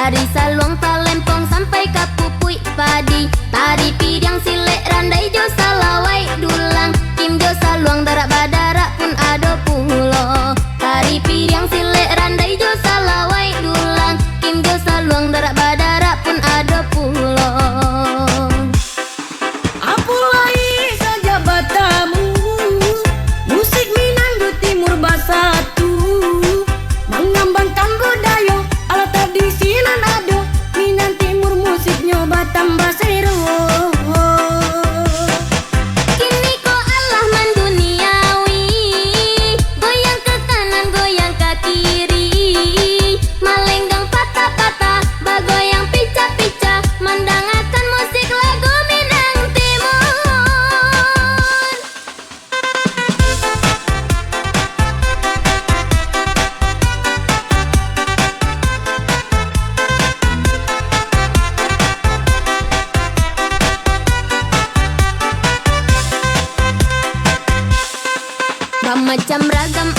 Dari Saluang Talempong sampai Kapupui Padi, tari Piriang Silek Randai Jo Salawai Dulang, Kim Jo Saluang Darak Badarak pun ado pulo. Tari Piriang Silek Randai Jo Salawai Dulang, Kim Jo Saluang Darak Badarak pun ado pulo. Apulai saja batamu, musik Minang di Timur Basatu, mengembangkan budaya ala tradisi nan ado. Minang Timur musiknya Batam Basero. Kini ko Allah menduniawi, goyang ke kanan goyang ke kiri, malenggang patah-patah bagoyang pica-pica, mendengarkan musik lagu Minang Timur. Macam ragam